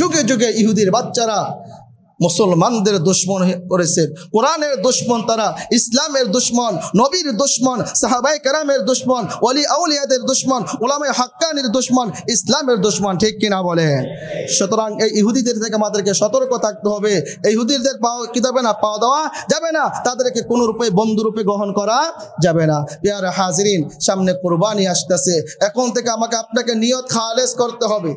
যুগে যুগে ইহুদির বাচ্চারা মুসলমানদের দুশ্মন করেছে, কোরআনের দুশ্মন তারা, ইসলামের দুশ্মন, নবীর দুশ্মন, সাহাবায়ে কেরামের দুশ্মন, ওলি আউলিয়াদের দুশ্মন, উলামায়ে হাক্কানির দুশ্মন, ইসলামের দুশ্মন। ঠিক কিনা বলেন? সুতরাং এই ইহুদিদের থেকে আমাদেরকে সতর্ক থাকতে হবে। এই ইহুদিদের পাওয়া দেওয়া যাবে না, তাদেরকে কোনো রূপে বন্ধুরূপে গ্রহণ করা যাবে না। প্রিয় হাজিরিন, সামনে কুরবানি আসতেছে। এখন থেকে আমাকে আপনাকে নিয়ত খালেস করতে হবে।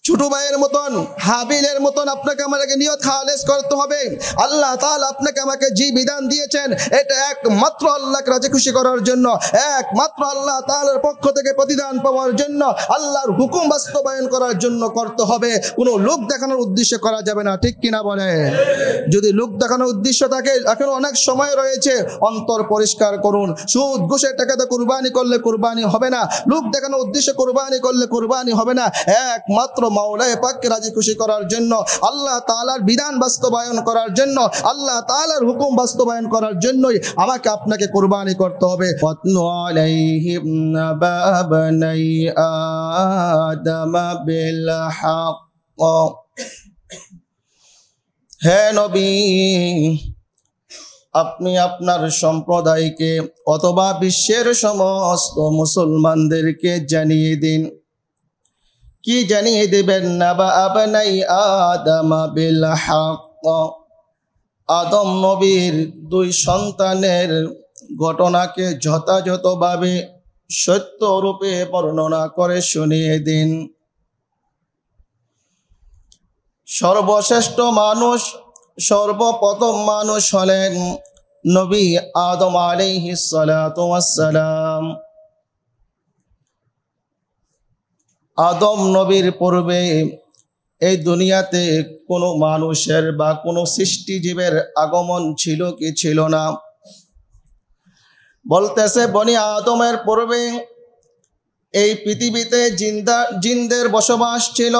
ছোট ভাইয়ের মতন, হাবিলের মতন আপনাকে আমাকে নিয়ত খালেস করতে হবে। আল্লাহ তাআলা আপনাকে আমাকে যে বিধান দিয়েছেন, এটা একমাত্র আল্লাহকে রাজি খুশি করার জন্য, একমাত্র আল্লাহ তাআলার পক্ষ থেকে প্রতিদান পাওয়ার জন্য, আল্লাহর হুকুম বাস্তবায়ন করার জন্য করতে হবে। কোনো লোক দেখানোর উদ্দেশ্যে করা যাবে না। ঠিক কিনা বলে? যদি লোক দেখানোর উদ্দেশ্য থাকে, এখন অনেক সময় রয়েছে, অন্তর পরিষ্কার করুন। সুদ ঘুষের টাকাতে কুরবানি করলে কুরবানি হবে না, লোক দেখানোর উদ্দেশ্যে কুরবানি করলে কুরবানি হবে না। একমাত্র মাওলায়ে পাককে রাজি খুশি করার জন্য, আল্লাহ তাআলার বিধান বাস্তবায়ন করার জন্য, আল্লাহ তাআলার হুকুম বাস্তবায়ন করার জন্যই আমাকে আপনাকে কুরবানি করতে হবে। ওয়াতলু আলাইহিম নাবা বানাই আদম বিল হক। হে নবী, আপনি আপনার সম্প্রদায়কে অথবা বিশ্বের সমস্ত মুসলমানদেরকে জানিয়ে দিন। কি জানিয়ে দেবেন? নাবা আবনাই আদম বিল হক। আদম নবীর দুই সন্তানের ঘটনাকে যথাযথভাবে সত্যরূপে বর্ণনা করে শুনিয়ে দিন। সর্বশ্রেষ্ঠ মানুষ, সর্বপ্রথম মানুষ হলেন নবী আদম আলাইহিস সালাতু ওয়াস সালাম। আদম নবীর পূর্বে এই দুনিয়াতে কোনো মানুষের বা কোনো সৃষ্টিজীবের আগমন ছিল কি ছিল না? বলতেছে বনি আদমের পূর্বে এই পৃথিবীতে জিনদের বসবাস ছিল।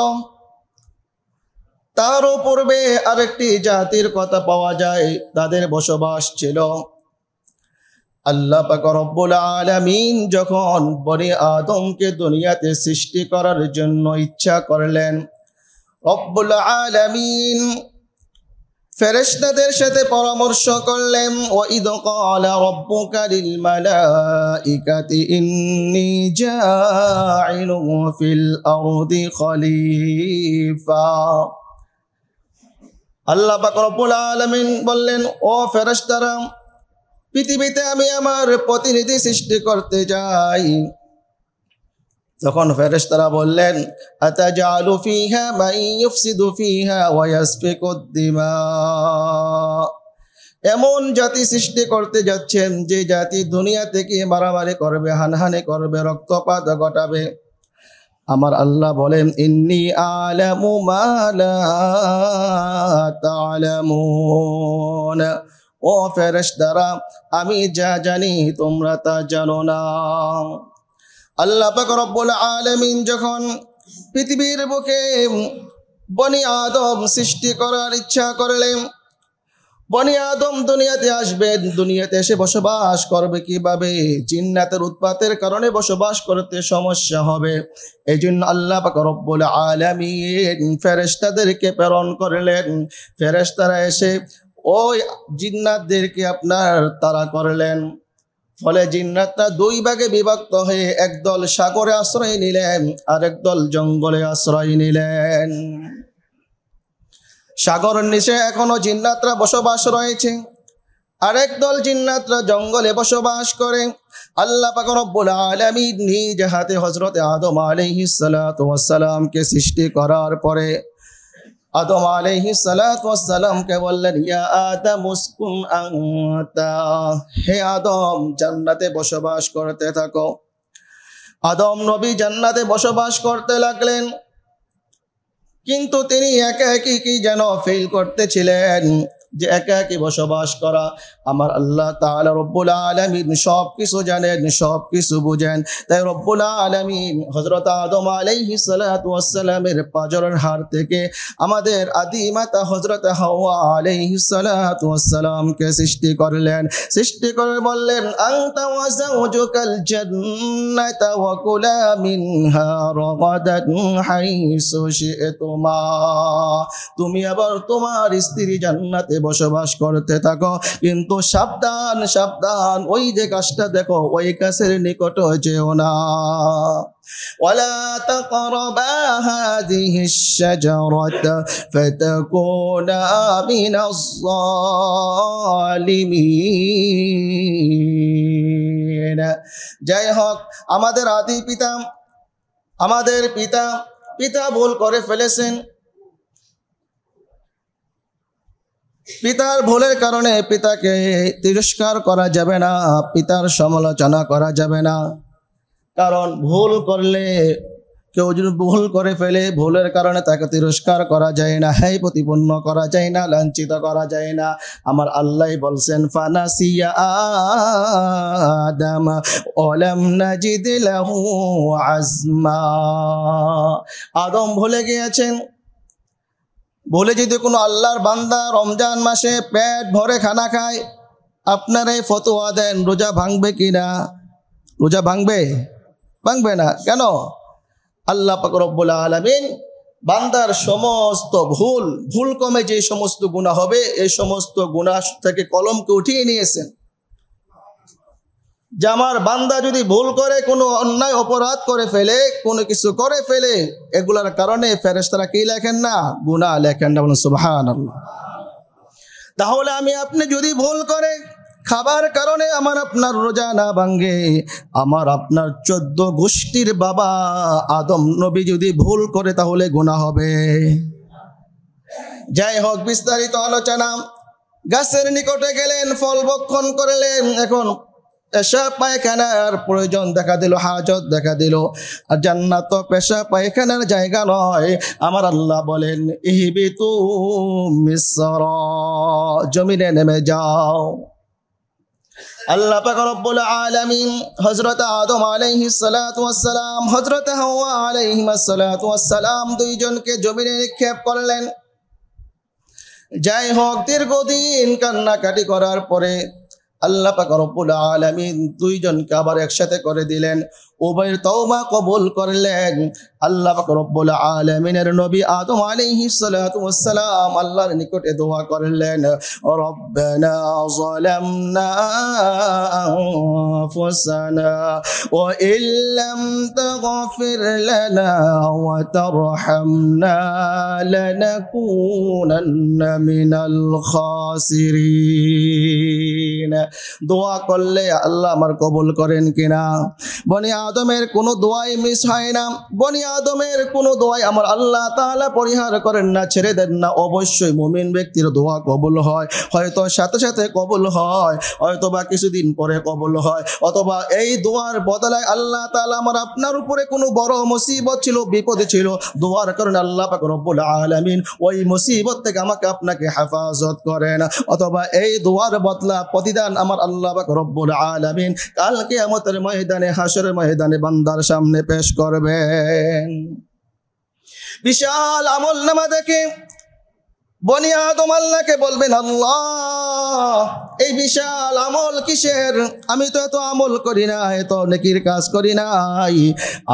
তারও পূর্বে আরেকটি জাতির কথা পাওয়া যায়, তাদের বসবাস ছিল। আল্লাহ পাক রব্বুল আলামিন যখন বনি আদমকে দুনিয়াতে সৃষ্টি করার জন্য ইচ্ছা করলেন, রব্বুল আলামিন ফেরেশতাদের সাথে পরামর্শ করলেন। ওয়াইদ ক্বালা রাব্বুকা লিল মালাইকাতি ইন্নী জাইলুন ফিল আরদি খলিফা। আল্লাহ পাক রব্বুল আলামিন বললেন, ও ফেরেশতারা, পৃথিবীতে আমি আমার প্রতিনিধি সৃষ্টি করতে যাই। তখন ফেরেশতারা বললেন, আতাজালু ফিহা মান ইউফসিদু ফিহা ওয়া ইয়াসফিকুদ দিমা। এমন জাতি সৃষ্টি করতে যাচ্ছেন যে জাতি দুনিয়া থেকে মারামারি করবে, হানাহানি করবে, রক্তপাত ঘটাবে। আমার আল্লাহ বলেন, ইন্নী আলামু মা লা তা'লামুন। ও ফেরেশতারা, আমি যা জানি তোমরা তা জানো না। আল্লাহ পাক রব্বুল আলামিন যখন পৃথিবীর বুকে বনি আদম সৃষ্টি করার ইচ্ছা করলেন, বনি আদম দুনিয়াতে আসবেন, দুনিয়াতে এসে বসবাস করবে কিভাবে? জিন্নাতের উৎপাতের কারণে বসবাস করতে সমস্যা হবে। এই জন্য আল্লাহ পাক রব্বুল আলামিন ফেরেশতাদেরকে প্রেরণ করলেন। ফেরেশতারা এসে ওই জিন্নাতদেরকে আপনার তাড়া করলেন। ফলে জিন্নাতরা দুই ভাগে বিভক্ত হয়ে একদল সাগরে আশ্রয় নিলেন, আর একদল জঙ্গলে আশ্রয় নিলেন। সাগরের নিচে এখনো জিন্নাতরা বসবাস রয়েছে, আরেক দল জিন্নাতরা জঙ্গলে বসবাস করে। আল্লাহ পাক রব্বুল আলামিন নিজ হাতে হযরত আদম আলাইহিস সালাতু ওয়াস সালামকে সৃষ্টি করার পরে আদম আলাইহিস সালাতু ওয়াস সালামকে বললেন, ইয়া আদম উসকুন আনতা। হে আদম, জান্নাতে বসবাস করতে থাকো। আদম নবী জান্নাতে বসবাস করতে লাগলেন, কিন্তু তিনি একা একই কি যেন ফিল করতেছিলেন যে একা একই বসবাস করা। আমার আল্লাহ তাআলা রব্বুল আলামিন সব কিছু জানেন, সব কিছু বুঝেন। তাই রব্বুল আলামিন হযরত আদম আলাইহিস সালাতু ওয়াস সালামের পাঁজরের হাড় থেকে আমাদের আদি মাতা হযরত হাওয়া আলাইহিস সালাতু ওয়াস সালামকে সৃষ্টি করলেন। সৃষ্টি করে বললেন, আনতা ওয়া যাওজুকাল জান্নাতা ওয়া কুলা মিনহা রাগাদান হাইসু শি'তুমা। তুমি আবার তোমার স্ত্রী জান্নাতে বসবাস করতে থাকো, কিন্তু সাবধান সাবধান, ওই যে গাছটা দেখো ওই গাছের নিকট যেও না। ওয়ালা তাকরাবা হাযিহিশ শাজারাতা ফাতাকুনা মিনাজ যালিমিন। যাই হোক, আমাদের আদি পিতা, আমাদের পিতা ভুল করে ফেলেছেন। পিতার ভুলের কারণে পিতাকে তিরস্কার করা যাবে না, পিতার সমালোচনা করা যাবে না। কারণ ভুল করলে, কেউ যদি ভুল করে ফেলে, ভুলের কারণে তাকে তিরস্কার করা যায় না, হ্যাঁ প্রতিপন্ন করা যায় না, লাঞ্ছিত করা যায় না। আমার আল্লাহ বলছেন, ফানাসিয়া আদম ওয়ালাম নাজিদ লাহু আজমা। আদম ভুলে গিয়েছেন। বলে যদি কোনো আল্লাহর বান্দা রমজান মাসে পেট ভরে খানা খায়, আপনারাই ফতোয়া দেন রোজা ভাঙবে কিনা? রোজা ভাঙবে? ভাঙবে না। কেন? আল্লাহ পাক রব্বুল আলামিন বান্দার সমস্ত ভুল কমে যে সমস্ত গুনাহ হবে, এই সমস্ত গুনাহ থেকে কলমকে উঠিয়ে নিয়েছেন। যে আমার বান্দা যদি ভুল করে, কোনো অন্যায় অপরাধ করে ফেলে, কোনো কিছু করে ফেলে, এগুলার কারণে ফেরেশতারা কি লেখেন না? গুনাহ লেখেন না। বলুন সুবহানাল্লাহ। তাহলে আমি আপনি যদি ভুল করে খাবার কারণে আমার আপনার রোজা না ভাঙ্গে, আমার আপনার 14 গোষ্ঠীর বাবা আদম নবী যদি ভুল করে, তাহলে গুনাহ হবে। যাই হোক, বিস্তারিত আলোচনা। গাছের নিকটে গেলেন, ফল ভক্ষণ করলেন। এখন পেশা পায়খানার প্রয়োজন দেখা দিল, হাজত দেখা দিল। আর জান্নাত তো পেশা পায়খানার জায়গা নয়। আমার আল্লাহ বলেন, ইহবিতু মিসরা, জমিনে নেমে যাও। আল্লাহ পাক রব্বুল আলামিন হযরত আদম আলাইহিস সালাতু ওয়াস সালাম, হযরত হাওয়া আলাইহিস সালাতু ওয়াস সালাম দুইজনকে জমিনে নিক্ষেপ করলেন। যাই হোক, দীর্ঘদিন কান্নাকাটি করার পরে আল্লাহ পাক রব্বুল আলামিন দুইজনকে আবার একসাথে করে দিলেন। উভয়ের তওবা কবুল করলেন। আল্লাহ পাক রব্বুল আলামিনের নবী আদম আলাইহিস সালাতু ওয়াস সালাম আল্লাহর নিকটে দোয়া করলেন, রব্বানা যালামনা আনফুসানা ওয়া ইল্লাম তাগফির লানা ওয়া তারহামনা লানাকুনান্না মিনাল খাসিরিন। দোয়া করলে আল্লাহ আমার কবুল করেন কিনা? বনি আদমের কোনো দোয়াই মিস হয় না। বনি আদমের কোনো দোয়াই আমার আল্লাহ তাআলা পরিহার করেন না, ছেড়ে দেন না। অবশ্যই মুমিন ব্যক্তির দোয়া কবুল হয়, হয়তো সাথে সাথে কবুল হয়, হয়তো বা কিছুদিন পরে কবুল হয়, অথবা এই দোয়ার বদলায় আল্লাহ তাআলা আমার আপনার উপরে কোনো বড় মুসিবত ছিল, বিপদে ছিল, দোয়ার কারণে আল্লাহ পাক রব্বুল আলামিন ওই মুসিবত থেকে আমাকে আপনাকে হেফাজত করেন। অথবা এই দোয়ার বদলা প্রতিদান আমার আল্লাহ পাক রব্বুল আলামিন কাল কিয়ামতের ময়দানে, হাশরের ময়দানে বান্দার সামনে পেশ করবেন। বিশাল আমল নামা দেখে বনি আদম আল্লাহকে বলবেন, আল্লাহ এই বিশাল আমল কিসের? আমি তো এত আমল করি না, এত নেকির কাজ করি নাই।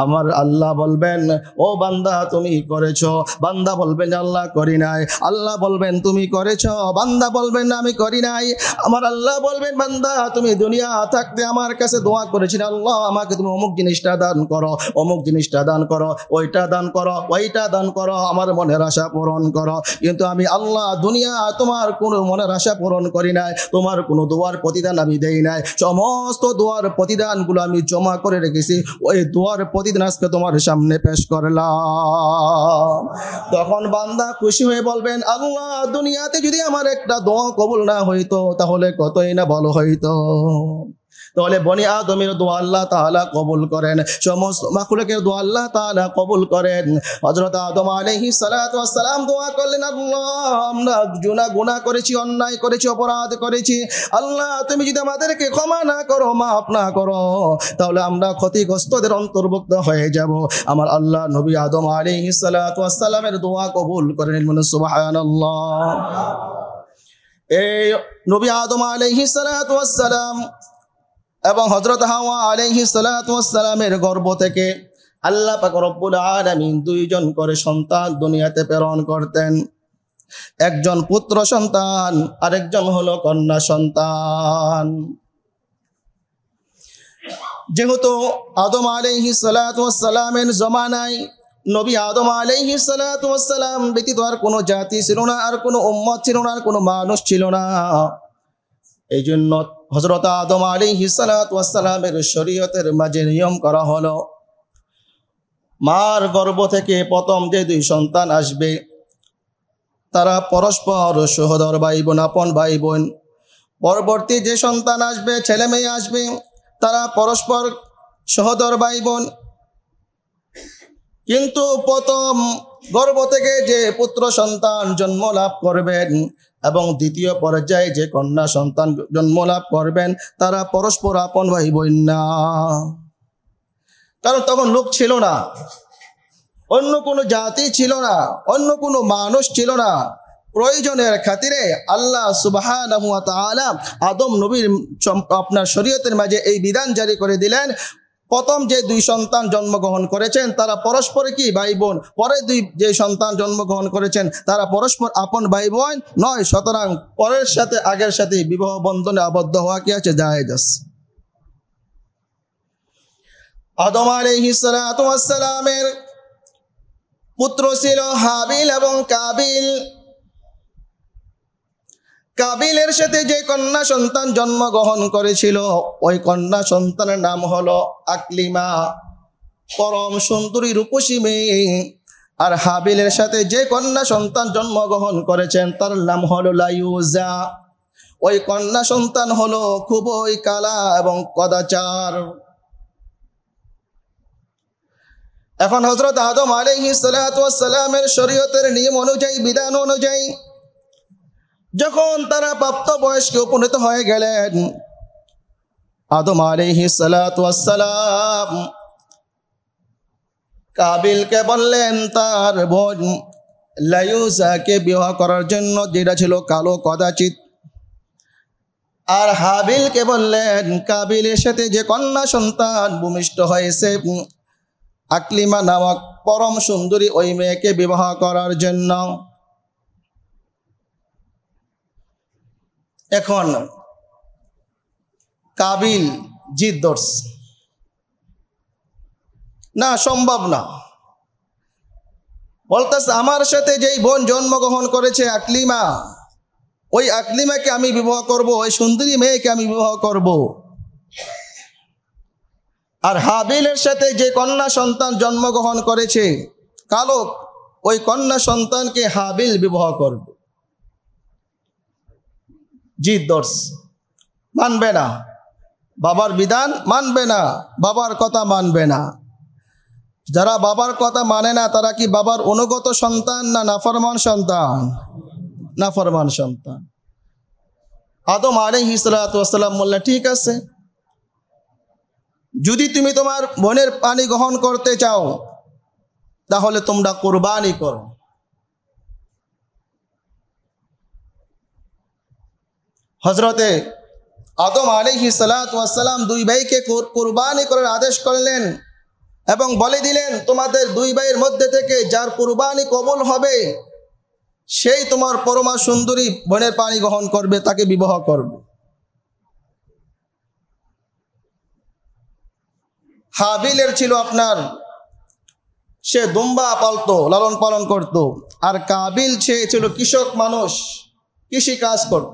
আমার আল্লাহ বলবেন, ও বান্দা তুমি করেছো। বান্দা বলবেন, আল্লাহ করি নাই। আল্লাহ বলবেন, তুমি করেছো। বান্দা বলবেন, আমি করি নাই। আমার আল্লাহ বলবেন, বান্দা তুমি দুনিয়া থাকতে আমার কাছে দোয়া করেছিলে, আল্লাহ আমাকে তুমি অমুক জিনিসটা দান করো, অমুক জিনিসটা দান করো, ওইটা দান করো, ওইটা দান করো, আমার মনের আশা পূরণ করো। কিন্তু আমি আল্লাহ দুনিয়া তোমার কোনো মনের আশা পূরণ করি নাই, তোমার কোনো দোয়ার প্রতিদান আমি দেই নাই। সমস্ত দোয়ার প্রতিদানগুলো আমি জমা করে রেখেছি, ওই দোয়ার প্রতিদান আজকে তোমার সামনে পেশ করলাম। তখন বান্দা খুশি হয়ে বলবেন, আল্লাহ দুনিয়াতে যদি আমার একটা দোয়া কবুল না হইতো, তাহলে কতই না ভালো হইতো। তাহলে বনি আদমের দোয়া আল্লাহ তাআলা কবুল করেন, সমস্ত মাখলুকের দোয়া আল্লাহ তাআলা কবুল করেন। হযরত আদম আলাইহিস সালাতু ওয়াস সালাম দোয়া করলেন, আল্লাহ আমরা গুনাহ করেছি, অন্যায় করেছি, অপরাধ করেছি, আল্লাহ তুমি যদি আমাদেরকে ক্ষমা না করো, মাফ না করো, তাহলে আমরা ক্ষতিগ্রস্তদের অন্তর্ভুক্ত হয়ে যাব। আমার আল্লাহ নবী আদম আলাইহিস সালাতু ওয়াস সালামের দোয়া কবুল করেন, বলুন সুবহানাল্লাহ। এই নবী আদম আলাইহিস সালাতু ওয়াস সালাম এবং হযরত হাওয়া আলাইহিস সালাতু ওয়াস সালামের গর্ভ থেকে আল্লাহ পাক রব্বুল আলামিন দুইজন করে সন্তান দুনিয়াতে প্রেরণ করতেন। একজন পুত্র সন্তান, আরেকজন হলো কন্যা সন্তান। যেহেতু আদম আলাইহিস সালাতু ওয়াস সালামের জমানায় নবী আদম আলাইহিস সালাতু ওয়াস সালাম ব্যতীত আর কোনো জাতি ছিল না, আর কোনো উম্মত ছিল না, আর কোনো মানুষ ছিল না। এই জন্য হযরত আদম আলাইহিস সালাতু ওয়াস সালামের শরীয়তের মাঝে নিয়ম করা হলো, মার গর্ভ থেকে প্রথম যে দুই সন্তান আসবে তারা পরস্পর সহোদর ভাই বোন, আপন ভাই বোন। পরবর্তী যে সন্তান আসবে, ছেলে মেয়ে আসবে, তারা পরস্পর সহোদর ভাই বোন। কিন্তু প্রথম গর্ভ থেকে যে পুত্র সন্তান জন্ম লাভ করবেন এবং দ্বিতীয় পর্যায়ে যে কন্যা সন্তান জন্ম লাভ করবেন, তারা পরস্পর আপন ভাই বোন না। কারণ তখন লোক ছিল না, অন্য কোনো জাতি ছিল না, অন্য কোনো মানুষ ছিল না। প্রয়োজনের খাতিরে আল্লাহ সুবহানাহু ওয়া তাআলা আদম নবীর আপনার শরীয়তের মাঝে এই বিধান জারি করে দিলেন, প্রথম যে দুই সন্তান জন্মগ্রহণ করেছেন তারা পরস্পর কি ভাই বোন, পরে দুই যে সন্তান জন্মগ্রহণ করেছেন তারা পরস্পর আপন ভাই বোন নয়। সুতরাং পরের সাথে আগের সাথে বিবাহ বন্ধনে আবদ্ধ হওয়া কি আছে, জায়েজ আছে। আদম আলাইহিস সালাতু ওয়াস সালামের পুত্র ছিল হাবিল এবং কাবিল। কাবিলের সাথে যে কন্যা সন্তান জন্মগ্রহণ করেছিল ওই কন্যা সন্তানের নাম হলো আকলিমা, পরম সুন্দরী রূপসী মেয়ে। আর হাবিলের সাথে যে কন্যা সন্তান জন্মগ্রহণ করেছেন তার নাম হলো লায়ুজা, ওই কন্যা সন্তান হলো খুবই কালা এবং কদাচার। এখন হযরত আদম আলাইহিস সালাতু ওয়াস সালামের শরীয়তের নিয়ম অনুযায়ী, বিধান অনুযায়ী যখন তারা প্রাপ্ত বয়স্কে উপনীত হয়ে গেলেন, আদম আলাইহিস সালাতু ওয়াস সালাম কাবিলকে বললেন তার বোন লায়ুজাকে বিবাহ করার জন্য, যেটা ছিল কালো কদাচিৎ। আর হাবিলকে বললেন কাবিলের সাথে যে কন্যা সন্তান ভূমিষ্ঠ হয়েছে আকলিমা নামক পরম সুন্দরী ওই মেয়েকে বিবাহ করার জন্য। এখন কাবিল জিদ ধরছে, না সম্ভব না, বলতেছে আমার সাথে যেই বোন জন্মগ্রহণ করেছে আকলিমা, ওই আকলিমাকে আমি বিবাহ করব, ওই সুন্দরী মেয়েকে আমি বিবাহ করব। আর হাবিলের সাথে যে কন্যা সন্তান জন্মগ্রহণ করেছে কালো, ওই কন্যা সন্তানকে হাবিল বিবাহ করবে। জিদ ধরছে, মানবে না, বাবার বিধান মানবে না, বাবার কথা মানবে না। যারা বাবার কথা মানে না তারা কি বাবার অনুগত সন্তান না নাফরমান সন্তান? নাফরমান সন্তান। আদম আলাইহিস সালাতু ওয়াস সালাম বললেন ঠিক আছে, যদি তুমি তোমার বোনের পানি গ্রহণ করতে চাও তাহলে তোমরা কুরবানি করো। হযরতে আদম আলাইহিস সালাতু ওয়াস সালাম দুই ভাইকে কুরবানি করার আদেশ করলেন এবং বলে দিলেন তোমাদের দুই ভাইয়ের মধ্যে থেকে যার কুরবানি কবুল হবে সেই তোমার পরমা সুন্দরী বোনের পানি গ্রহণ করবে, তাকে বিবাহ করবে। হাবিলের ছিল আপনার, সে দুম্বা পালতো, লালন পালন করত। আর কাবিল সে ছিল কৃষক মানুষ, কৃষি কাজ করত।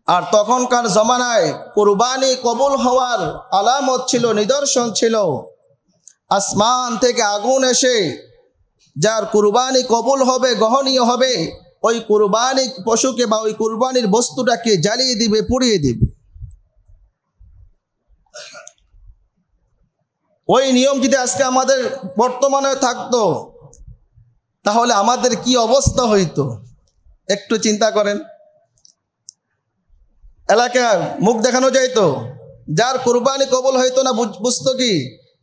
আর তখনকার জমানায় কুরবানি কবুল হওয়ার আলামত ছিল, নিদর্শন ছিল আসমান থেকে আগুন এসে যার কুরবানি কবুল হবে, গ্রহণীয় হবে, ওই কুরবানি পশুকে বা ওই কুরবানির বস্তুটাকে জ্বালিয়ে দিবে, পুড়িয়ে দিবে। ওই নিয়ম যদি আজকে আমাদের বর্তমানে থাকতো তাহলে আমাদের কি অবস্থা হইতো একটু চিন্তা করেন। এলাকায় মুখ দেখানো যাইতো, যার কোরবানি কবুল হইতো না বুঝতো কি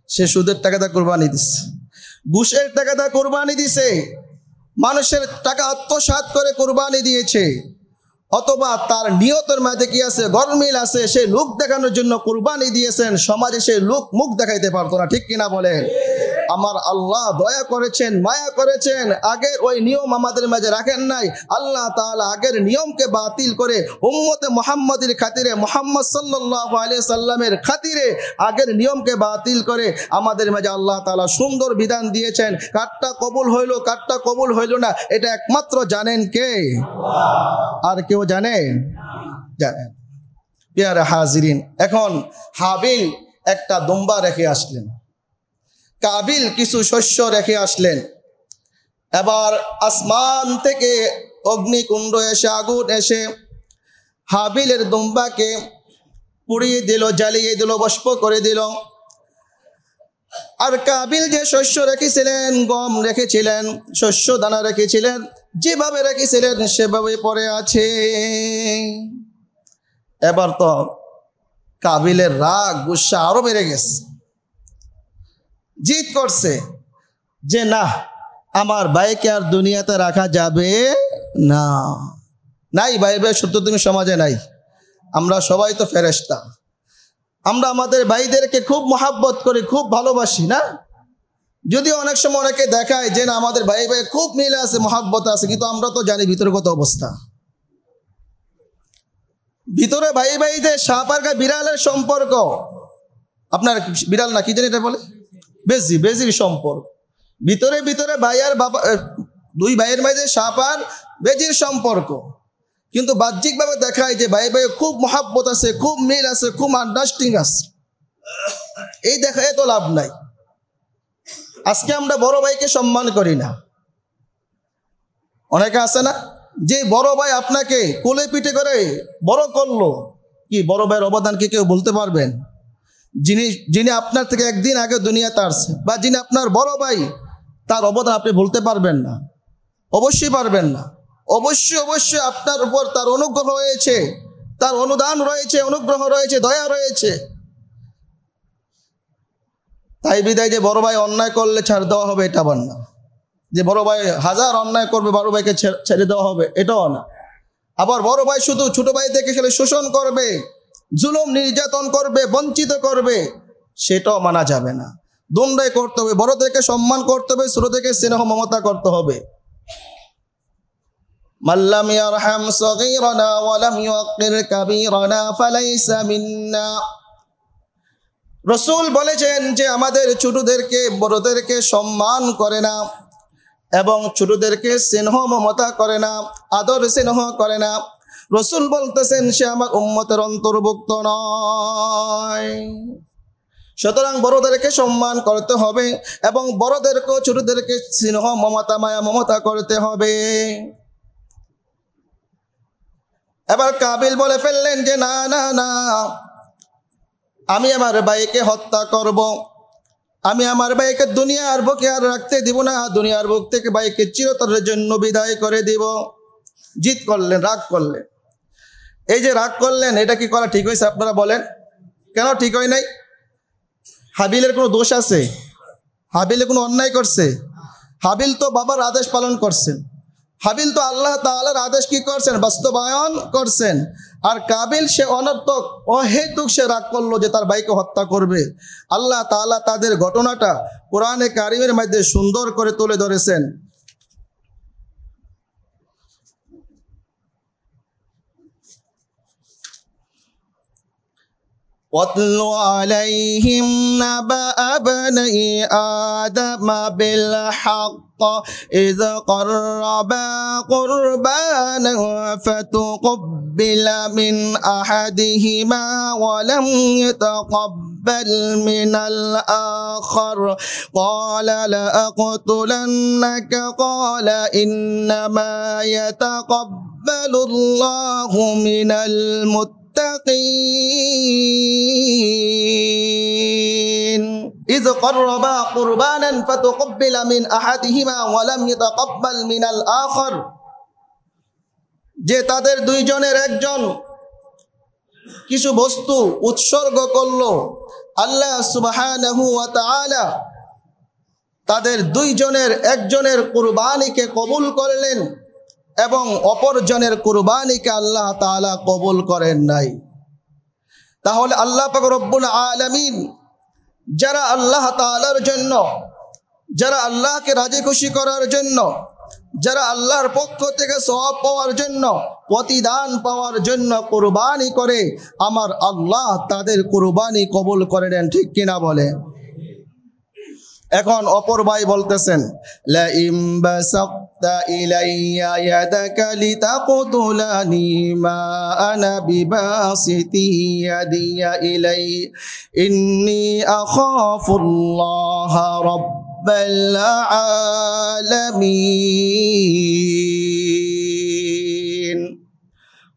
সে সুদের টাকাটা কোরবানি দিছে, ঘুষের টাকাটা কোরবানি দিছে, মানুষের টাকা আত্মসাৎ করে কোরবানি দিয়েছে, অথবা তার নিয়তের মাঝে কি আছে গরমিল আছে, সে লোক দেখানোর জন্য কোরবানি দিয়েছেন, সমাজে সে লোক মুখ দেখাইতে পারতো না, ঠিক কিনা বলেন? আমার আল্লাহ দয়া করেছেন, মায়া করেছেন, আগের ওই নিয়ম আমাদের মাঝে রাখেন নাই। আল্লাহ তাআলা আগের নিয়মকে বাতিল করে উম্মতে মুহাম্মাদের খাতিরে, মুহাম্মদ সাল্লাল্লাহু আলাইহি সাল্লামের খাতিরে আগের নিয়মকে বাতিল করে আমাদের মাঝে আল্লাহ তাআলা সুন্দর বিধান দিয়েছেন। কারটা কবুল হইল, কারটা কবুল হইল না, এটা একমাত্র জানেন কে? আর কেউ জানেন? জানেন। প্রিয় হাজিরিন, এখন হাবিল একটা দুম্বা রেখে আসলেন, কাবিল কিছু শস্য রেখে আসলেন। এবার আসমান থেকে অগ্নিকুণ্ড এসে, আগুন এসে হাবিলের দুম্বাকে পুড়িয়ে দিল, জ্বালিয়ে দিল, ভস্ম করে দিল। আর কাবিল যে শস্য রেখেছিলেন, গম রেখেছিলেন, শস্য দানা রেখেছিলেন, যেভাবে রেখেছিলেন সেভাবে পড়ে আছে। এবার তো কাবিলের রাগ গুসা আরো বেড়ে গেছে, জিদ করছে যে না, আমার ভাইকে আর দুনিয়াতে রাখা যাবে না। নাই ভাই, ভাই সত্য তুমি সমাজে নাই, আমরা সবাই তো ফেরেশতা, আমরা আমাদের ভাইদেরকে খুব মহাব্বত করি, খুব ভালোবাসি না? যদিও অনেক সময় অনেকে দেখায় যে না আমাদের ভাই ভাই খুব মিল আছে, মহাব্বত আছে, কিন্তু আমরা তো জানি ভিতরে কত অবস্থা। ভিতরে ভাই ভাইদের সাপ আর বিড়ালের সম্পর্ক, আপনার বিড়াল না কি জানি এটা বলে, বেজি, বেজির সম্পর্ক। ভিতরে ভিতরে ভাই আর বাবা, দুই ভাইয়ের মাঝে সাপ আর বেজির সম্পর্ক, কিন্তু বাহ্যিকভাবে দেখায় যে ভাই ভাই খুব মহাব্বত আছে, খুব মিল আছে, খুব আন্ডারস্ট্যান্ডিং আছে। এই দেখায় তো লাভ নাই। আজকে আমরা বড় ভাইকে সম্মান করি না। অনেকে আছে না যে বড় ভাই আপনাকে কোলে পিঠে করে বড় করলো, কি বড় ভাইয়ের অবদান কি কেউ বলতে পারবেন? যিনি আপনার থেকে একদিন আগে দুনিয়াতে আসছে, বা যিনি আপনার বড় ভাই, তার অবদান আপনি বলতে পারবেন না? অবশ্যই পারবেন না। অবশ্যই অবশ্যই আপনার উপর তার অনুগ্রহ রয়েছে, তার অনুদান রয়েছে, অনুগ্রহ রয়েছে, দয়া রয়েছে। তাই বিদায় যে বড় ভাই অন্যায় করলে ছাড় দেওয়া হবে, এটা আবার না। যে বড় ভাই হাজার অন্যায় করবে, বড় ভাইকে ছেড়ে দেওয়া হবে, এটাও না। আবার বড় ভাই শুধু ছোট ভাই থেকে খেলে শোষণ করবে, জুলুম নির্যাতন করবে, বঞ্চিত করবে, সেটাও মানা যাবে না। দুটাই করতে হবে, বড়দেরকে সম্মান করতে হবে, ছোটদেরকে স্নেহ মমতা করতে হবে। মাল্লাম ইয়ারহাম সগীরানা ওয়া লাম ইউক্কির কাবীরানা ফালাইসা মিন্না। রাসূল বলেছেন যে আমাদের ছোটদেরকে, বড়দেরকে সম্মান করে না এবং ছোটদেরকে স্নেহ মমতা করে না, আদর স্নেহ করে না, রাসূল বলতেছেন সে আমার উম্মতের অন্তর্ভুক্ত নয়। সুতরাং বড়দেরকে সম্মান করতে হবে এবং বড়দেরকেও ছোটদেরকে স্নেহ মমতা, মায়া মমতা করতে হবে। এবার কাবিল বলে ফেললেন যে না না না, আমি আমার ভাইকে হত্যা করব, আমি আমার ভাইকে দুনিয়ার বুকে আর রাখতে দিব না, দুনিয়ার বুক থেকে ভাইকে চিরতরের জন্য বিদায় করে দিব। জিদ করলেন, রাগ করলেন। এই যে রাগ করলেন, এটা কি করা ঠিক হয়েছে? আপনারা বলেন কেন ঠিক হয় নাই? হাবিলের কোনো দোষ আছে? হাবিলে কোনো অন্যায় করছে? হাবিল তো বাবার আদেশ পালন করছেন, হাবিল তো আল্লাহ তাআলার আদেশ কি করছেন? বাস্তবায়ন করছেন। আর কাবিল সে অনর্থক, অহেতুক সে রাগ করলো যে তার ভাইকে হত্যা করবে। আল্লাহ তাআলা তাদের ঘটনাটা কোরআনে কারিমের মধ্যে সুন্দর করে তুলে ধরেছেন। وَاتْلُ عَلَيْهِمْ نَبَأَ ابْنَيْ آدَمَ بِالْحَقِّ إِذْ قَرَّبَا قُرْبَانًا فَتُقُبِّلَ مِنْ أَحَدِهِمَا وَلَمْ يَتَقَبَّلْ مِنَ الْآخَرِ قَالَ لَأَقْتُلَنَّكَ قَالَ إِنَّمَا يَتَقَبَّلُ اللَّهُ مِنَ المتقين। إذ قربا قربانا فتقبل من أحدهما ولم يتقبل من الآخر যে তাদের দুইজনের একজন কিছু বস্তু উৎসর্গ করলো আল্লাহ সুবহানাহু ওয়া তাআলা তাদের দুইজনের একজনের কুরবানিকে কবুল করলেন এবং অপরজনের কুরবানিকে আল্লাহ তাআলা কবুল করেন নাই। তাহলে আল্লাহ পাক রব্বুল আলামিন যারা আল্লাহ তাআলার জন্য, যারা আল্লাহকে রাজি খুশি করার জন্য, যারা আল্লাহর পক্ষ থেকে সওয়াব পাওয়ার জন্য, প্রতিদান পাওয়ার জন্য কুরবানি করে, আমার আল্লাহ তাদের কুরবানি কবুল করে নেন। ঠিক কিনা বলে? এখন অপর ভাই বলতেছেন, লা ইম বাসাক্তা ইলাইয়া ইয়াদাকা লিতাকতুলানি মা আনা বিবাসিতি ইয়াদিয়া ইলাই ইন্নী আখাফুল্লাহ রাব্বাল আলামিন।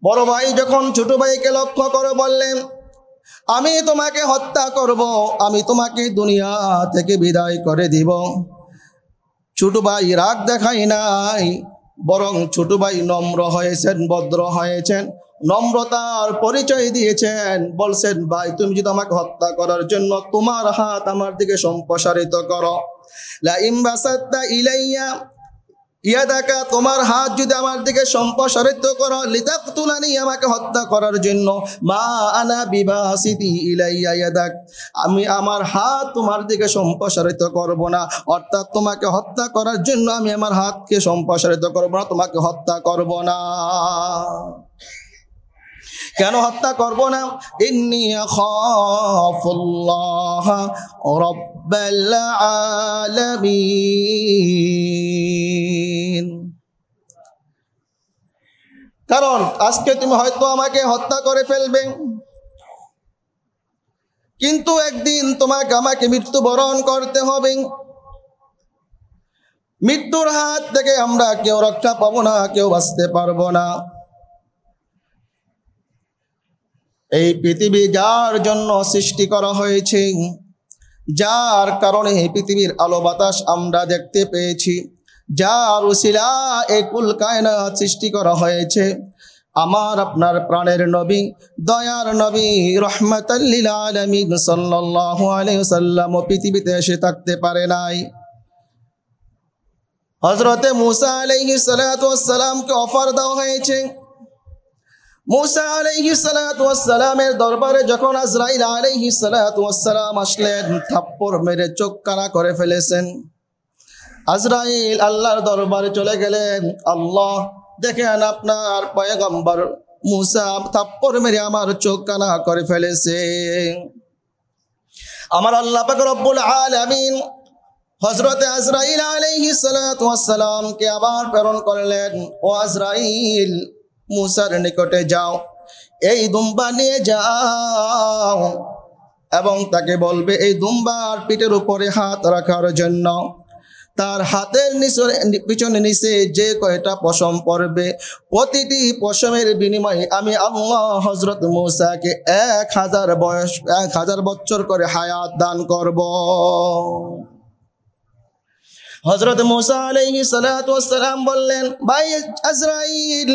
বড় ভাই যখন ছোট ভাইকে লক্ষ্য করে বললেন, আমি তোমাকে হত্যা করব, আমি তোমাকে দুনিয়া থেকে বিদায় করে দিব। ছোট ভাই রাগ দেখাই নাই, বরং ছোট ভাই নম্র হয়েছেন, ভদ্র হয়েছেন, নম্রতার পরিচয় দিয়েছেন। বলছেন, ভাই তুমি যদি আমাকে হত্যা করার জন্য তোমার হাত আমার দিকে সম্প্রসারিত করো, লা ইম বাসাত্তা ইলাইয়া ইয়াদাকা, তোমার হাত যদি আমার দিকে সম্প্রসারিত করো, লিতাকতুলানি, আমাকে হত্যা করার জন্য, মা আনা বিবাসিতি ইলাইয়া ইয়াদাক, আমি আমার হাত তোমার দিকে সম্প্রসারিত করব না। অর্থাৎ তোমাকে হত্যা করার জন্য আমি আমার হাতকে সম্প্রসারিত করব না, তোমাকে হত্যা করব না। কেন হত্যা করব না? ইন্নী আখাফুল্লাহ রাব্বাল আলামিন। কারণ আজকে তুমি হয়তো আমাকে হত্যা করে ফেলবে, কিন্তু একদিন তোমাকে আমাকে মৃত্যুবরণ করতে হবে। মৃত্যুর হাত থেকে আমরা কেউ রক্ষা পাবো না, কেউ বাঁচতে পারবো না। এই পৃথিবী যার জন্য সৃষ্টি করা হয়েছে, যার কারণে এই পৃথিবীর আলো বাতাস আমরা দেখতে পেয়েছি, যার উসিলা এই কুল কায়নাত সৃষ্টি করা হয়েছে, আমার আপনার প্রাণের নবী, দয়ার নবী, রহমাতাল লিল আলামিন সাল্লাল্লাহু আলাইহি ওয়াসাল্লাম পৃথিবীতে এসে থাকতে পারে নাই। হযরতে মূসা আলাইহিস সালাতু ওয়াস সালামকে অফার দেওয়া হয়েছে। মূসা আলাইহিস সালাতু ওয়াস সালামের দরবারে যখন আজরাইল আলাইহিস সালাতু ওয়াস সালাম আসলেন, থাপ্পড় মেরে চোখ কানা করে ফেলেছেন। আজরাইল আল্লাহর দরবারে চলে গেলেন, আল্লাহ দেখেন আপনার পয়গম্বর মূসা থাপ্পড় মেরে আমার চোখ কানা করে ফেলেছে। আমার আল্লাহ পাক রব্বুল আলামিন হযরতে আজরাইল আলাইহিস সালাতু ওয়াস সালামকে আবার প্রেরণ করলেন, ও আজরাইল, মূসার নিকটে যাও, এই দুম্বা নিয়ে যাও এবং তাকে বলবে এই দুম্বার পিঠের উপরে হাত রাখার জন্য। তার হাতের পিছনে নিচে যে কয়টা পশম পড়বে, প্রতিটি পশমের বিনিময়ে আমি আল্লাহ হযরত মূসাকে 1000 বছর করে হায়াত দান করব। হযরত মূসা আলাইহিস সালাতু ওয়াস সালাম বললেন, ভাই আজরাইল,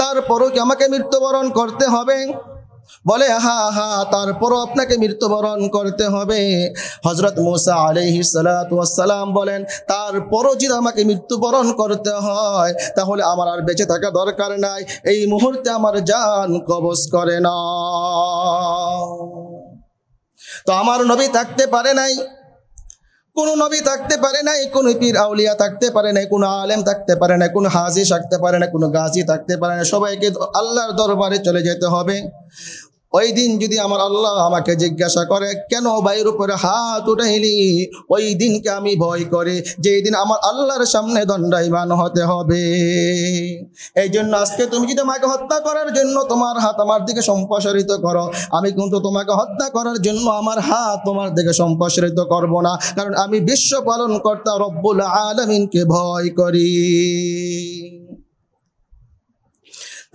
তারপরও কি আমাকে মৃত্যুবরণ করতে হবে? বলে, হ্যাঁ হ্যাঁ, তারপরও আপনাকে মৃত্যুবরণ করতে হবে। হযরত মূসা আলাইহিস সালাতু ওয়াস সালাম বলেন, তারপরও যদি আমাকে মৃত্যুবরণ করতে হয় তাহলে আমার আর বেঁচে থাকা দরকার নাই, এই মুহূর্তে আমার জান কবজ করে নাও। তো আমার নবী থাকতে পারে নাই, কোনো নবী থাকতে পারে নাই, কোনো পীর আউলিয়া থাকতে পারে নাই, কোনো আলেম থাকতে পারে না, কোনো হাজি থাকতে পারে না, কোনো গাজী থাকতে পারে না। সবাইকে আল্লাহর দরবারে চলে যেতে হবে। ওই দিন যদি আমার আল্লাহ আমাকে জিজ্ঞাসা করে, কেন ভাইয়ের উপরে হাত উঠাইলি, ওই দিনকে আমি ভয় করি, যেই দিন আমার আল্লাহর সামনে দণ্ডায়মান হতে হবে। এই জন্য আজকে তুমি যদি আমাকে হত্যা করার জন্য তোমার হাত আমার দিকে সম্প্রসারিত করো, আমি কিন্তু তোমাকে হত্যা করার জন্য আমার হাত তোমার দিকে সম্প্রসারিত করব না, কারণ আমি বিশ্ব পালন কর্তা রব্বুল আলামিনকে ভয় করি।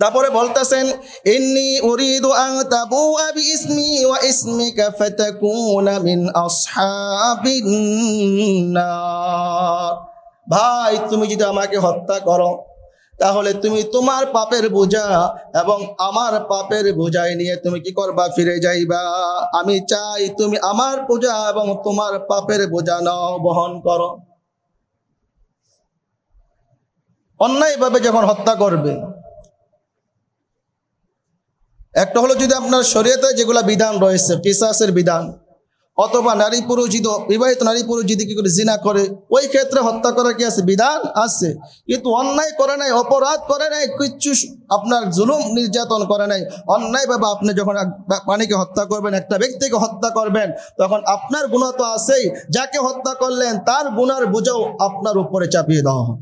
তারপরে বলতেছেন ইন্নী উরিদু আন তাবুআ বিইসমি ওয়া ইসমিকা ফাতাকুনা মিন আসহাবিন নার। ভাই তুমি যদি আমাকে হত্যা করো তাহলে তুমি তোমার পাপের বোঝা এবং আমার পাপের বোঝাই নিয়ে তুমি কি করবা, ফিরে যাইবা। আমি চাই তুমি আমার বোঝা এবং তোমার পাপের বোঝা নাও, বহন করো। অন্যায়ভাবে যখন হত্যা করবে, একটা হলো যদি আপনার শরীয়তে যেগুলা বিধান রয়েছে, কিসাসের বিধান, অথবা নারী পুরুষ যদি বিবাহিত নারী পুরুষ যদি কি করে জিনা করে, ওই ক্ষেত্রে হত্যা করার কি আছে, বিধান আছে। কিন্তু অন্যায় করে নাই, অপরাধ করে নাই, কিচ্ছু আপনার জুলুম নির্যাতন করে নাই, অন্যায়ভাবে আপনি যখন প্রাণীকে হত্যা করবেন, একটা ব্যক্তিকে হত্যা করবেন, তখন আপনার গুনাহ তো আছেই, যাকে হত্যা করলেন তার গুনার বোঝাও আপনার উপরে চাপিয়ে দেওয়া হয়।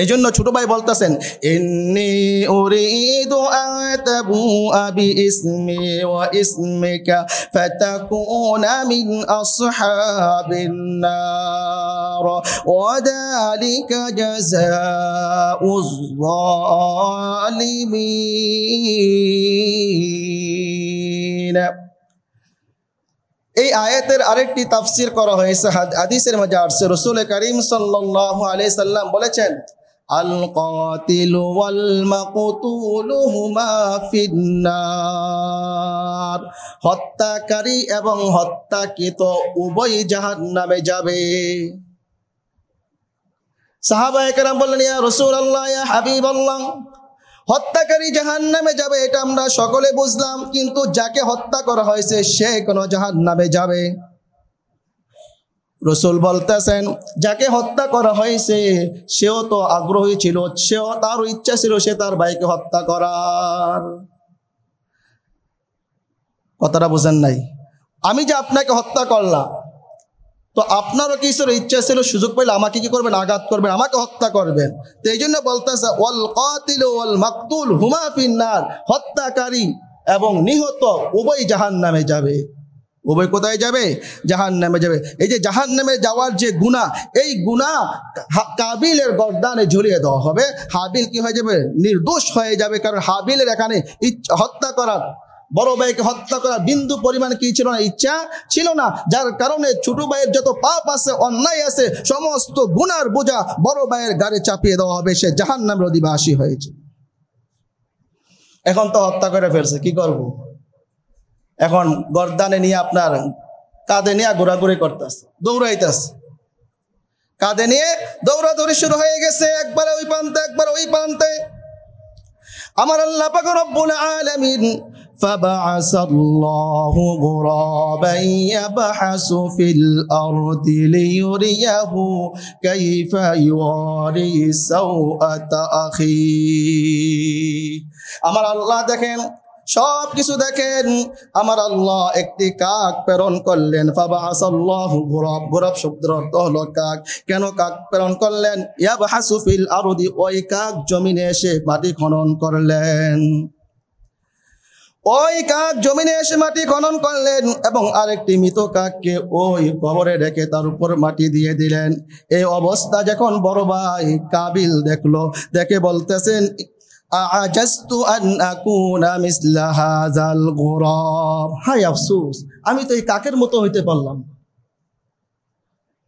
এই জন্য ছোট ভাই বলতেছেন ইন্নী উরিদু আন তাবুআ বিইসমি ওয়া ইসমিকা ফাতাকুনা মিন আসহাবিন নার ওয়া যালিকা জাযাউয যালিমিন। এই আয়াতের আরেকটি তাফসীর করা হয়েছে, হাদিসের মধ্যে আসছে রাসূল করিম সাল্লাল্লাহু আলাইহি সাল্লাম বলেছেন আল কাতিলু ওয়াল মাকতুলু হুমা ফিন্নার। হত্যাকারী এবং হত্যাকৃত উভয় জাহান্নামে যাবে। সাহাবায়ে কেরাম বললেন ইয়া রাসূলুল্লাহ, ইয়া হাবিবাল্লাহ, হত্যাকারী জাহান্নামে যাবে এটা আমরা সকলে বুঝলাম, কিন্তু যাকে হত্যা করা হয়েছে সে কোন জাহান্নামে যাবে? রাসূল বলতেছেন যাকে হত্যা করা হয়েছে সেও তো আগ্রহী ছিল, সেও তার ইচ্ছা ছিল সে তার ভাইকে হত্যা করার। কথাটা বুঝেন নাই? আমি যে আপনাকে হত্যা করলাম, তো আপনারও কি ইচ্ছা ছিল, সুযোগ পেলে আমাকে কি করবেন, আঘাত করবেন, আমাকে হত্যা করবেন। তো এই জন্য বলতেছে ওয়াল কাতিলু ওয়াল মাকতুল হুমা ফিন্নার, হত্যাকারী এবং নিহত উভয় জাহান্নামে যাবে। উভয় কোথায় যাবে? জাহান্নামে যাবে। এই যে জাহান্নামে যাওয়ার যে গুনাহ, এই গুনাহ কাবিলের গর্দানে ঝুলিয়ে দেওয়া হবে। হাবিল কি হয়ে যাবে? নির্দোষ হয়ে যাবে, কারণ হাবিলের এখানে হত্যা করার, বড় ভাইকে হত্যা করার বিন্দু পরিমাণ কি ছিল না, ইচ্ছা ছিল না, যার কারণে ছোট ভাইয়ের যত পাপ আছে, অন্যায় আছে, সমস্ত গুনার বোঝা বড় ভাইয়ের গাড়ি চাপিয়ে দেওয়া হবে, সে জাহান্নামের অধিবাসী হয়েছে। এখন তো হত্যা করে ফেলছে, কি করব? এখন গর্দানে নিয়ে আপনার কাঁধে নিয়ে ঘোরাঘুরি করতেছে, দৌড়াইতেছে, কাঁধে নিয়ে দৌড়াদৌড়ি শুরু হয়ে গেছে, একবারে ওই প্রান্তে একবার ওই প্রান্তে। আমার আল্লাহ পাক রব্বুল আলামিন فبعث الله غرابا يبحث في الأرض ليريه كيف يواري سوءة أخيه। আমার আল্লাহ দেখেন, সব কিছু দেখেন, আমার আল্লাহ একটি কাক প্রেরণ করলেন। ফাবাআসাল্লাহু গুরাব, গুরাব শব্দের অর্থ হলো কাক। কেন কাক প্রেরণ করলেন? ইয়াবহাসু ফিল আরদি, ওই কাক জমিনে এসে মাটি খনন করলেন। ওই কাক জমিনে এসে মাটি খনন করলেন এবং আরেকটি মৃত কাককে ওই কবরে রেখে তার উপর মাটি দিয়ে দিলেন। এই অবস্থা যখন বড় ভাই কাবিল দেখলো, দেখে বলতেছেন আজাজতু আন আকুনা মিসলা হাযাল গুরাব। হায় আফসোস, আমি তো এই কাকের মতো হইতে পারলাম,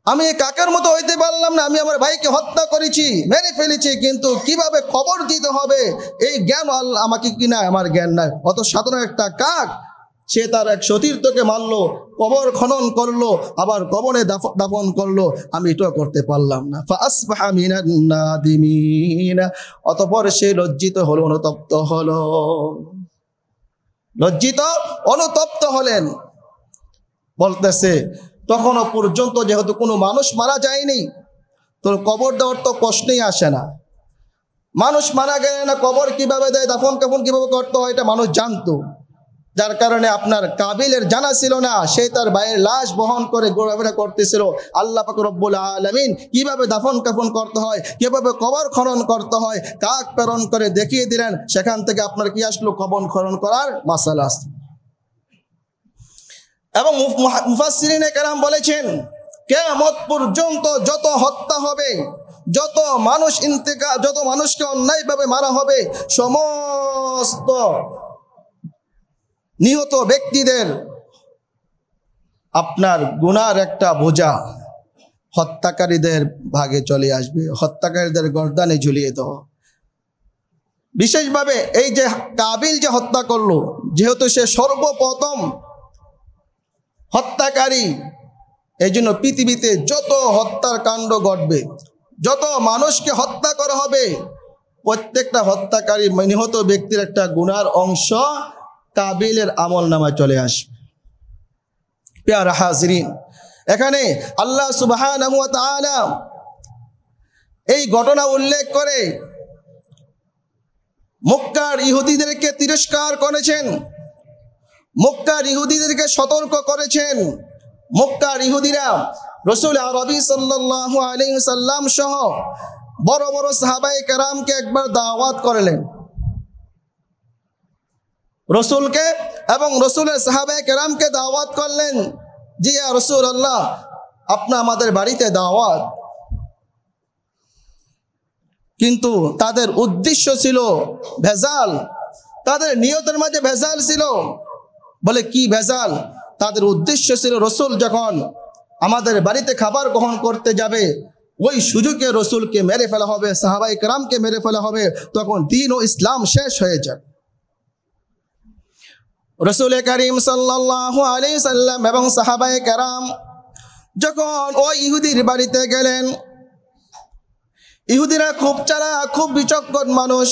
আমি এই কাকের মতো হইতে পারলাম না। আমি আমার ভাইকে হত্যা করেছি, মেরে ফেলেছি, কিন্তু কিভাবে খবর দিতে হবে এই জ্ঞান আল্লাহ আমাকে কিনা, আমার জ্ঞান নাই। অত সাধারণ একটা কাক, সে তার এক সতীর্থকে মারলো, কবর খনন করলো, আবার কবরে দাফন করলো, আমি এটাও করতে পারলাম না। ফাআসবাহা মিনান নাদিমিন, অতঃপর সে লজ্জিত হলো, অনুতপ্ত হলো, লজ্জিত অনুতপ্ত হলেন। বলতেছে তখনও পর্যন্ত যেহেতু কোনো মানুষ মারা যায়নি, তোর কবর দেওয়ার তো প্রশ্নই আসে না। মানুষ মারা গেলে না কবর কিভাবে দেয়, দাফন কাফন কিভাবে করতে হয়, এটা মানুষ জানতো। যার কারণে আপনার কাবিলের জানা ছিল না, সে তার ভাইয়ের লাশ বহন করে ঘোরাফেরা করতেছিল। আল্লাহ পাক রব্বুল আলামিন কিভাবে দাফন কাফন করতে হয়, কিভাবে কবর খনন করতে হয়, কাক প্রেরণ করে দেখিয়ে দিলেন। সেখান থেকে আপনার কি আসলো, কবর খনন করার মাসালা আসলো। এবং মুফাসসিরিনে কেরাম বলেছেন কিয়ামত পর্যন্ত যত হত্যা হবে, যত মানুষ যত মানুষকে অন্যায়ভাবে মারা হবে, সমস্ত নিহত ব্যক্তিদের আপনার গুনার একটা বোঝা হত্যাকারীদের ভাগে চলে আসবে, হত্যাকারীদের গর্দানে ঝুলিয়ে দেওয়া। বিশেষভাবে এই যে কাবিল যে হত্যা করলো, যেহেতু সে সর্বপ্রথম হত্যাকারী, এই জন্য পৃথিবীতে যত হত্যার কাণ্ড ঘটবে, যত মানুষকে হত্যা করা হবে, প্রত্যেকটা হত্যাকারী নিহত ব্যক্তির একটা গুনার অংশ কাবিলের আমল নামায় চলে আসবে। প্যারা হাজরিন, এখানে আল্লাহ সুবহানাহু ওয়া তাআলা এই ঘটনা উল্লেখ করে মক্কার ইহুদিদেরকে তিরস্কার করেছেন, মক্কার ইহুদিদেরকে সতর্ক করেছেন। মক্কার ইহুদিরা রাসূল আরবি সাল্লাল্লাহু আলাইহি ওয়াসাল্লাম সহ বড় বড় সাহাবায়ে কেরামকে একবার দাওয়াত করলেন, রসুলকে এবং রসুলের সাহাবায়ে কেরামকে দাওয়াত করলেন, জি ইয়া রাসূলুল্লাহ, আপনি আমাদের বাড়িতে দাওয়াত। কিন্তু তাদের উদ্দেশ্য ছিল ভেজাল, তাদের নিয়তের মাঝে ভেজাল ছিল। বলে কি ভেজাল? তাদের উদ্দেশ্য ছিল রসুল যখন আমাদের বাড়িতে খাবার গ্রহণ করতে যাবে, ওই সুযোগে রসুলকে মেরে ফেলা হবে, সাহাবায়ে কেরামকে মেরে ফেলা হবে, তখন দ্বীন ও ইসলাম শেষ হয়ে যাবে। রসুল করিম সাল্লাল্লাহু আলাইহি সাল্লাম এবং সাহাবায়ে কেরাম যখন ওই ইহুদির বাড়িতে গেলেন, ইহুদিরা খুব চালাক, খুব বিচক্ষণ মানুষ।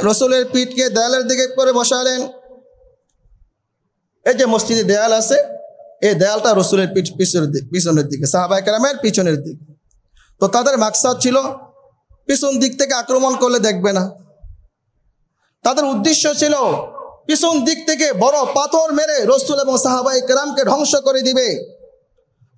রসুলের পিঠকে দেয়ালের দিকে করে বসালেন। এই যে মসজিদে দেয়াল আছে, এই দেয়ালটা রসুলের পিছনের দিকে, সাহাবায়ে কেরামের পিছনের দিকে। তো তাদের মাকসাদ ছিল পিছন দিক থেকে আক্রমণ করলে দেখবে না, তাদের উদ্দেশ্য ছিল পিছন দিক থেকে বড় পাথর মেরে রসুল এবং সাহাবায়ে কেরামকে ধ্বংস করে দিবে,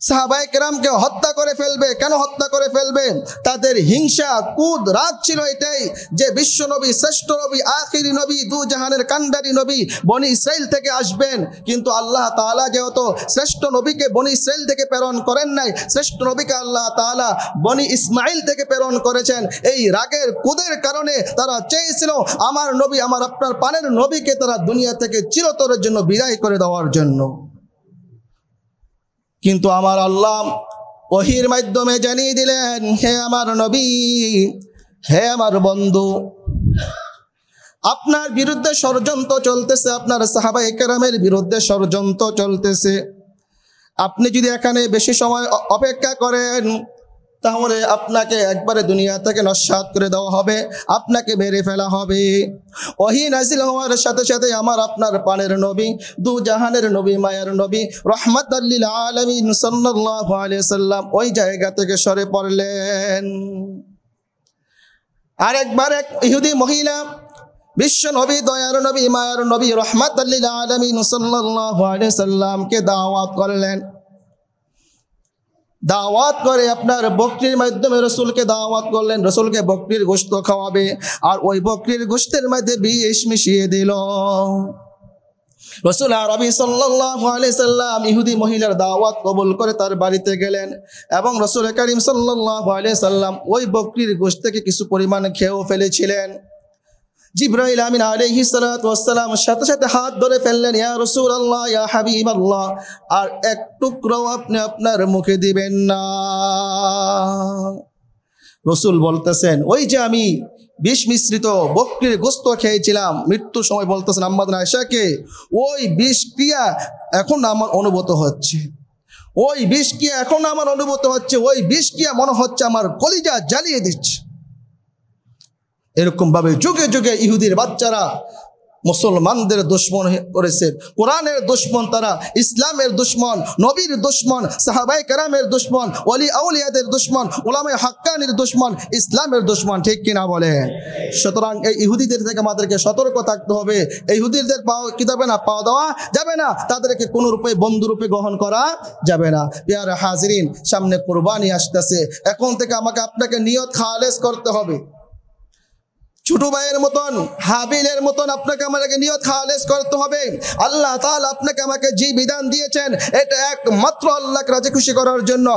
সাহাবায়ে কেরামকে হত্যা করে ফেলবে। কেন হত্যা করে ফেলবে? তাদের হিংসা, কুদ, রাগ ছিল এটাই যে বিশ্ব নবী, শ্রেষ্ঠ নবী, আখিরি নবী, দু জাহানের কান্ডারি নবী বনি ইসরাইল থেকে আসবেন। কিন্তু আল্লাহ তাআলা যেহেতু শ্রেষ্ঠ নবীকে বনি ইসরাইল থেকে প্রেরণ করেন নাই, শ্রেষ্ঠ নবীকে আল্লাহ তাআলা বনি ইসমাইল থেকে প্রেরণ করেছেন। এই রাগের কুদের কারণে তারা চেয়েছিল আমার নবী, আমার আপনার পানের নবীকে তারা দুনিয়া থেকে চিরতরের জন্য বিদায় করে দেওয়ার জন্য। কিন্তু আমার আল্লাহ ওহীর মাধ্যমে জানিয়ে দিলেন, হে আমার নবী, হে আমার বন্ধু, আপনার বিরুদ্ধে ষড়যন্ত্র চলতেছে, আপনার সাহাবায়ে কেরামের বিরুদ্ধে ষড়যন্ত্র চলতেছে। আপনি যদি এখানে বেশি সময় অপেক্ষা করেন, তাহলে আপনাকে একবারে দুনিয়া থেকে নস্যাৎ করে দেওয়া হবে, আপনাকে মেরে ফেলা হবে। ওহী নাযিল হওয়ার সাথে সাথে আমার আপনার পানের নবী, দু জাহানের নবী, মায়ের নবী, রাহমাতাল লিল আলামিন সাল্লাল্লাহু আলাইহি সাল্লাম ওই জায়গা থেকে সরে পড়লেন। আরেকবার এক ইহুদি মহিলা বিশ্ব নবী, দয়ার নবী, মায়ের নবী, রাহমাতাল লিল আলামিন সাল্লাল্লাহু আলাইহি সাল্লামকে দাওয়াত করলেন। দাওয়াত করে আপনার বকরির মাধ্যমে রসুলকে দাওয়াত করলেন, রসুলকে বকরির গোশত খাওয়াবে, আর ওই বকরির গোশতের মধ্যে বিষ মিশিয়ে দিল। রসুল আরবি সাল্লাল্লাহু আলাইহি সাল্লাম ইহুদি মহিলার দাওয়াত কবুল করে তার বাড়িতে গেলেন এবং রসুল করিম সাল্লাল্লাহু আলাইহি সাল্লাম ওই বকরির গোশত থেকে কিছু পরিমাণ খেয়েও ফেলেছিলেন। জিবরাইল আমিন আলাইহিস সালাতু ওয়াস সালাম সাথে সাথে হাত ধরে ফেললেন, ইয়া রাসূলুল্লাহ, ইয়া হাবিবাল্লাহ, আর এক টুকরাও আপনি আপনার মুখে দিবেন না। রসুল বলতেছেন, ওই যে আমি বিষ মিশ্রিত বকরির গোশত খেয়েছিলাম, মৃত্যুর সময় বলতেছেন আম্মা আয়েশাকে, ওই বিষ ক্রিয়া এখন আমার অনুভূত হচ্ছে, ওই বিষ ক্রিয়া এখন আমার অনুভূত হচ্ছে, ওই বিষ ক্রিয়া মনে হচ্ছে আমার কলিজা জ্বালিয়ে দিচ্ছে। এরকম ভাবে যুগে যুগে ইহুদির বাচ্চারা মুসলমানদের দুশমন করেছে, কোরআনের দুশমন তারা, ইসলামের দুশমন, নবীর দুশমন, সাহাবায়ে কেরামের দুশমন, ওলি আউলিয়াদের দুশমন, উলামায়ে হাক্কানির দুশমন, ইসলামের দুশমন। ঠিক কিনা বলে? সুতরাং এই ইহুদিদের থেকে আমাদেরকে সতর্ক থাকতে হবে। এই ইহুদিদের পাওয়া কি যাবে না, পাওয়া দেওয়া যাবে না, তাদেরকে কোনো রূপে বন্ধুরূপে গ্রহণ করা যাবে না। প্রিয় হাজিরিন, সামনে কুরবানি আসতেছে, এখন থেকে আমাকে আপনাকে নিয়ত খালেস করতে হবে। ছোট ভাইয়ের মতন, হাবিলের মতন আপনাকে আমাকে নিয়ত খালেস করতে হবে। আল্লাহ তাআলা আপনাকে আমাকে যে বিধান দিয়েছেন এটা একমাত্র আল্লাহকে রাজি খুশি করার জন্য,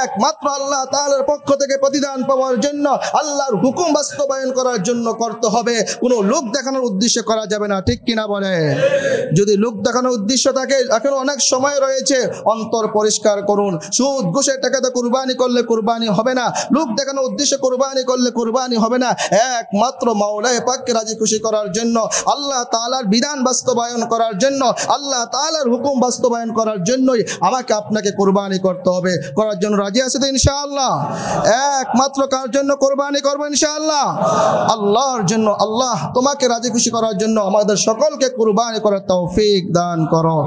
একমাত্র আল্লাহ তাআলার পক্ষ থেকে প্রতিদান পাওয়ার জন্য, আল্লাহর হুকুম বাস্তবায়ন করার জন্য করতে হবে। কোনো লোক দেখানোর উদ্দেশ্যে করা যাবে না, ঠিক কিনা বলে? যদি লোক দেখানোর উদ্দেশ্য থাকে, এখন অনেক সময় রয়েছে, অন্তর পরিষ্কার করুন। সুদ ঘুষের টাকাতে কুরবানি করলে কুরবানি হবে না, লোক দেখানোর উদ্দেশ্যে কুরবানি করলে কুরবানি হবে না। একমাত্র মাওলায়ে পাককে রাজি খুশি করার জন্য, আল্লাহ তাআলার বিধান বাস্তবায়ন করার জন্য, আল্লাহ তাআলার হুকুম বাস্তবায়ন করার জন্যই আমাকে আপনাকে কুরবানি করতে হবে। করার জন্য রাজি আছে তো ইনশাআল্লাহ? একমাত্র কার জন্য কুরবানি করব ইনশাআল্লাহ? আল্লাহর জন্য। আল্লাহ তোমাকে রাজি খুশি করার জন্য আমাদের সকলকে কুরবানি করার তৌফিক দান করো।